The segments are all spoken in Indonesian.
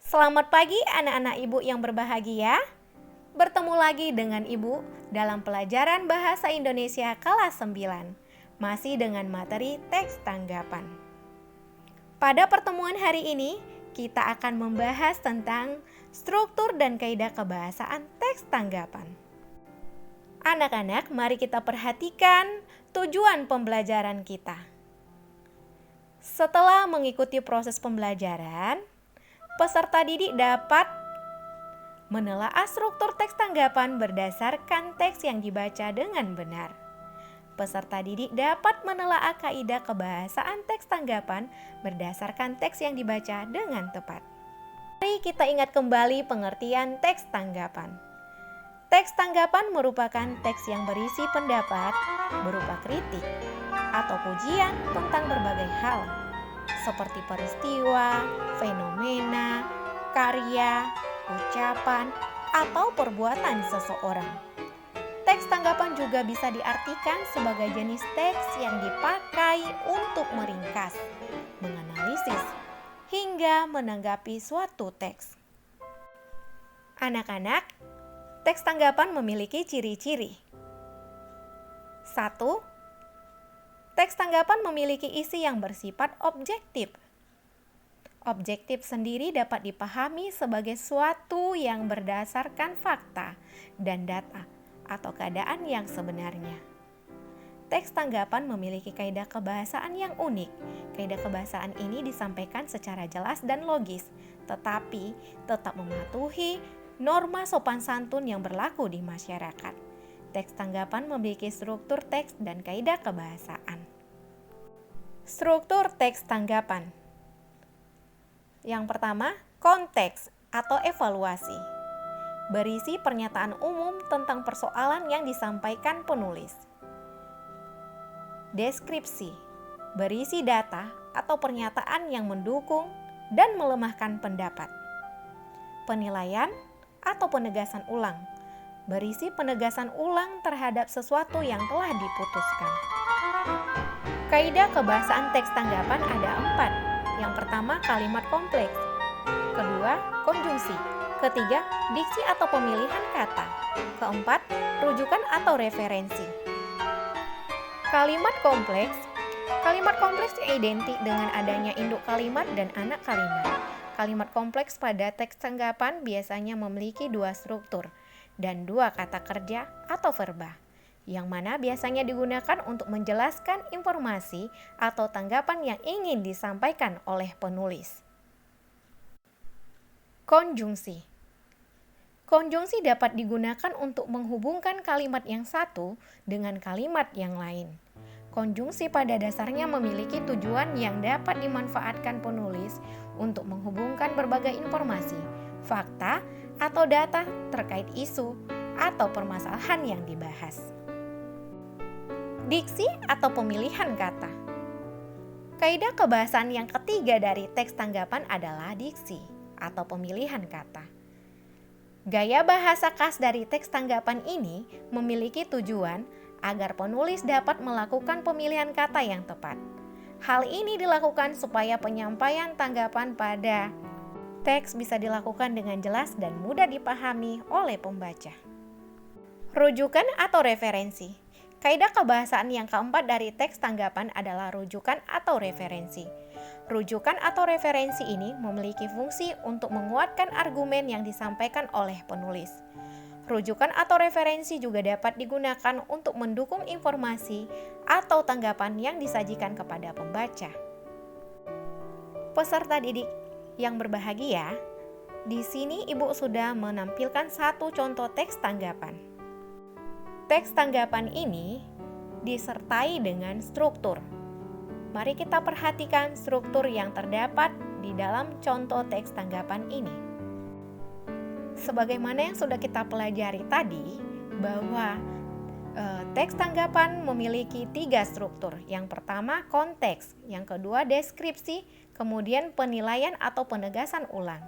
Selamat pagi anak-anak ibu yang berbahagia. Bertemu lagi dengan ibu dalam pelajaran Bahasa Indonesia kelas 9. Masih dengan materi teks tanggapan. Pada pertemuan hari ini, kita akan membahas tentang struktur dan kaidah kebahasaan teks tanggapan. Anak-anak, mari kita perhatikan tujuan pembelajaran kita. Setelah mengikuti proses pembelajaran, peserta didik dapat menelaah struktur teks tanggapan berdasarkan teks yang dibaca dengan benar. Peserta didik dapat menelaah kaidah kebahasaan teks tanggapan berdasarkan teks yang dibaca dengan tepat. Mari kita ingat kembali pengertian teks tanggapan. Teks tanggapan merupakan teks yang berisi pendapat berupa kritik atau pujian tentang berbagai hal, seperti peristiwa, fenomena, karya, ucapan, atau perbuatan seseorang. Teks tanggapan juga bisa diartikan sebagai jenis teks yang dipakai untuk meringkas, menganalisis, hingga menanggapi suatu teks. Anak-anak, teks tanggapan memiliki ciri-ciri. 1. Teks tanggapan memiliki isi yang bersifat objektif. Objektif sendiri dapat dipahami sebagai suatu yang berdasarkan fakta dan data atau keadaan yang sebenarnya. Teks tanggapan memiliki kaidah kebahasaan yang unik. Kaidah kebahasaan ini disampaikan secara jelas dan logis, tetapi tetap mematuhi norma sopan santun yang berlaku di masyarakat. Teks tanggapan memiliki struktur teks dan kaidah kebahasaan. Struktur teks tanggapan. Yang pertama, konteks atau evaluasi. Berisi pernyataan umum tentang persoalan yang disampaikan penulis. Deskripsi. Berisi data atau pernyataan yang mendukung dan melemahkan pendapat. Penilaian atau penegasan ulang. Berisi penegasan ulang terhadap sesuatu yang telah diputuskan. Kaidah kebahasaan teks tanggapan ada 4. Yang pertama, kalimat kompleks. Kedua, konjungsi. Ketiga, diksi atau pemilihan kata. Keempat, rujukan atau referensi. Kalimat kompleks. Kalimat kompleks identik dengan adanya induk kalimat dan anak kalimat. Kalimat kompleks pada teks tanggapan biasanya memiliki 2 struktur dan 2 kata kerja atau verba, yang mana biasanya digunakan untuk menjelaskan informasi atau tanggapan yang ingin disampaikan oleh penulis. Konjungsi. Konjungsi dapat digunakan untuk menghubungkan kalimat yang satu dengan kalimat yang lain. Konjungsi pada dasarnya memiliki tujuan yang dapat dimanfaatkan penulis untuk menghubungkan berbagai informasi, fakta, atau data terkait isu atau permasalahan yang dibahas. Diksi atau pemilihan kata. Kaidah kebahasaan yang ketiga dari teks tanggapan adalah diksi atau pemilihan kata. Gaya bahasa khas dari teks tanggapan ini memiliki tujuan agar penulis dapat melakukan pemilihan kata yang tepat. Hal ini dilakukan supaya penyampaian tanggapan pada teks bisa dilakukan dengan jelas dan mudah dipahami oleh pembaca. Rujukan atau referensi. Kaidah kebahasaan yang keempat dari teks tanggapan adalah rujukan atau referensi. Rujukan atau referensi ini memiliki fungsi untuk menguatkan argumen yang disampaikan oleh penulis. Rujukan atau referensi juga dapat digunakan untuk mendukung informasi atau tanggapan yang disajikan kepada pembaca. Peserta didik yang berbahagia, di sini ibu sudah menampilkan satu contoh teks tanggapan. Teks tanggapan ini disertai dengan struktur. Mari kita perhatikan struktur yang terdapat di dalam contoh teks tanggapan ini. Sebagaimana yang sudah kita pelajari tadi, bahwa teks tanggapan memiliki 3 struktur. Yang pertama, konteks. Yang kedua, deskripsi. Kemudian penilaian atau penegasan ulang.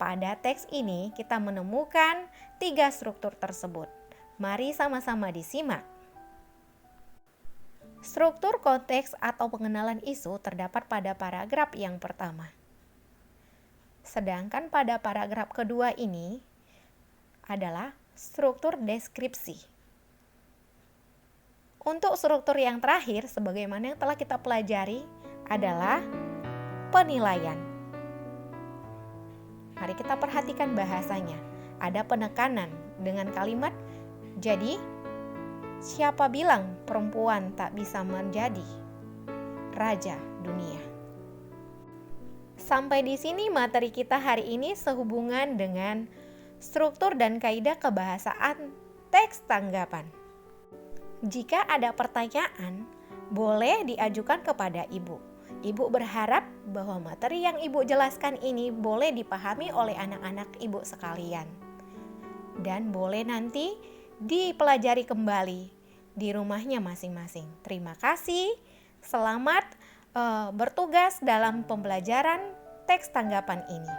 Pada teks ini kita menemukan 3 struktur tersebut. Mari sama-sama disimak. Struktur konteks atau pengenalan isu terdapat pada paragraf yang pertama. Sedangkan pada paragraf kedua ini adalah struktur deskripsi. Untuk struktur yang terakhir, sebagaimana yang telah kita pelajari, adalah penilaian. Mari kita perhatikan bahasanya. Ada penekanan dengan kalimat, jadi siapa bilang perempuan tak bisa menjadi raja dunia? Sampai di sini materi kita hari ini sehubungan dengan struktur dan kaidah kebahasaan teks tanggapan. Jika ada pertanyaan, boleh diajukan kepada Ibu. Ibu berharap bahwa materi yang Ibu jelaskan ini boleh dipahami oleh anak-anak Ibu sekalian. Dan boleh nanti dipelajari kembali di rumahnya masing-masing. Terima kasih. Selamat bertugas dalam pembelajaran teks tanggapan ini.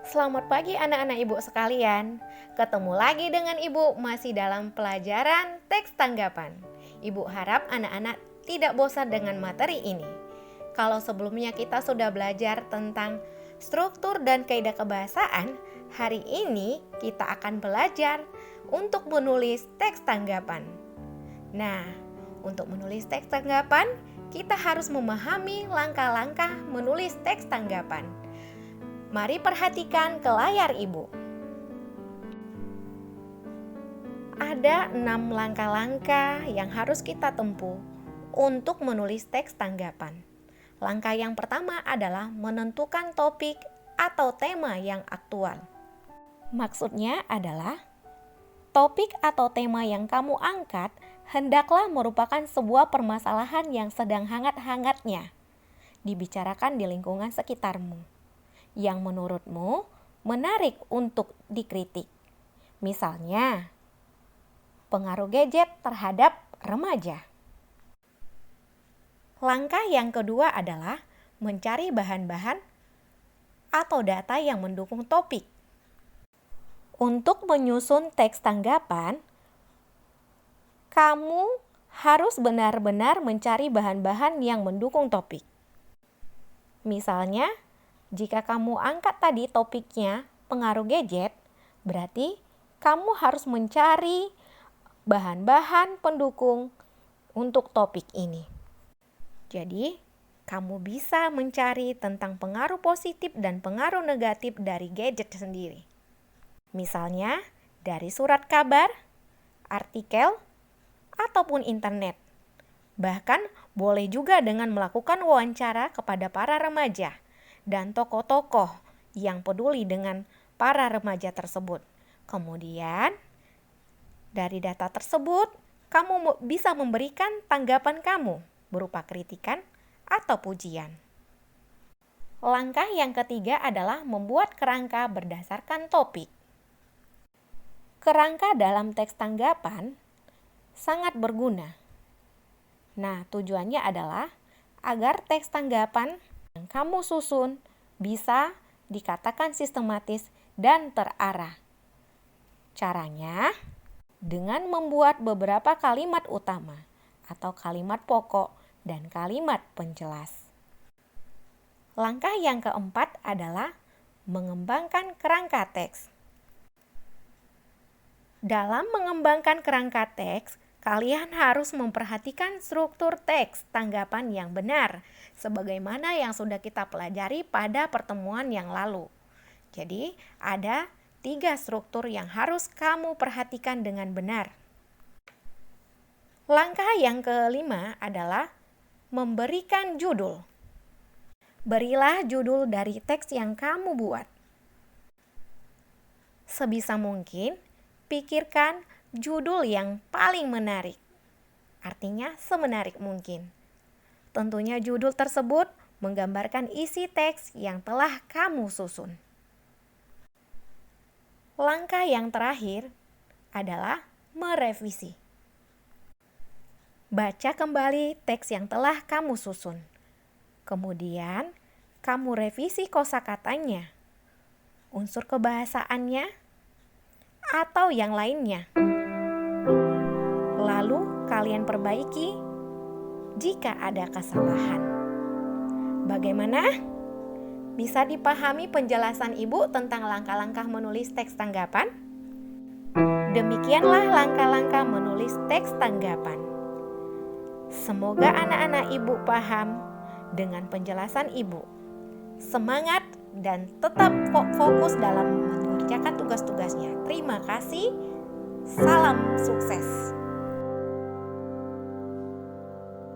Selamat pagi anak-anak Ibu sekalian. Ketemu lagi dengan Ibu masih dalam pelajaran teks tanggapan. Ibu harap anak-anak tidak bosan dengan materi ini. Kalau sebelumnya kita sudah belajar tentang struktur dan kaidah kebahasaan, hari ini kita akan belajar untuk menulis teks tanggapan. Nah, untuk menulis teks tanggapan, kita harus memahami langkah-langkah menulis teks tanggapan. Mari perhatikan ke layar Ibu. Ada 6 langkah-langkah yang harus kita tempuh untuk menulis teks tanggapan. Langkah yang pertama adalah menentukan topik atau tema yang aktual. Maksudnya adalah topik atau tema yang kamu angkat hendaklah merupakan sebuah permasalahan yang sedang hangat-hangatnya dibicarakan di lingkungan sekitarmu, yang menurutmu menarik untuk dikritik. Misalnya, pengaruh gadget terhadap remaja. Langkah yang kedua adalah mencari bahan-bahan atau data yang mendukung topik. Untuk menyusun teks tanggapan, kamu harus benar-benar mencari bahan-bahan yang mendukung topik. Misalnya, jika kamu angkat tadi topiknya pengaruh gadget, berarti kamu harus mencari bahan-bahan pendukung untuk topik ini. Jadi, kamu bisa mencari tentang pengaruh positif dan pengaruh negatif dari gadget sendiri. Misalnya, dari surat kabar, artikel, ataupun internet. Bahkan boleh juga dengan melakukan wawancara kepada para remaja dan tokoh-tokoh yang peduli dengan para remaja tersebut. Kemudian, dari data tersebut, kamu bisa memberikan tanggapan kamu berupa kritikan atau pujian. Langkah yang ketiga adalah membuat kerangka berdasarkan topik. Kerangka dalam teks tanggapan sangat berguna. Nah, tujuannya adalah agar teks tanggapan yang kamu susun bisa dikatakan sistematis dan terarah. Caranya dengan membuat beberapa kalimat utama atau kalimat pokok dan kalimat penjelas. Langkah yang keempat adalah mengembangkan kerangka teks. Dalam mengembangkan kerangka teks, kalian harus memperhatikan struktur teks tanggapan yang benar, sebagaimana yang sudah kita pelajari pada pertemuan yang lalu. Jadi, ada 3 struktur yang harus kamu perhatikan dengan benar. Langkah yang kelima adalah memberikan judul. Berilah judul dari teks yang kamu buat. Sebisa mungkin, pikirkan judul yang paling menarik. Artinya semenarik mungkin. Tentunya judul tersebut menggambarkan isi teks yang telah kamu susun. Langkah yang terakhir adalah merevisi. Baca kembali teks yang telah kamu susun. Kemudian, kamu revisi kosakatanya, unsur kebahasaannya, atau yang lainnya. Lalu kalian perbaiki jika ada kesalahan. Bagaimana? Bisa dipahami penjelasan Ibu tentang langkah-langkah menulis teks tanggapan? Demikianlah langkah-langkah menulis teks tanggapan. Semoga anak-anak Ibu paham dengan penjelasan Ibu. Semangat dan tetap fokus dalam mengerjakan tugas-tugasnya. Terima kasih. Salam sukses.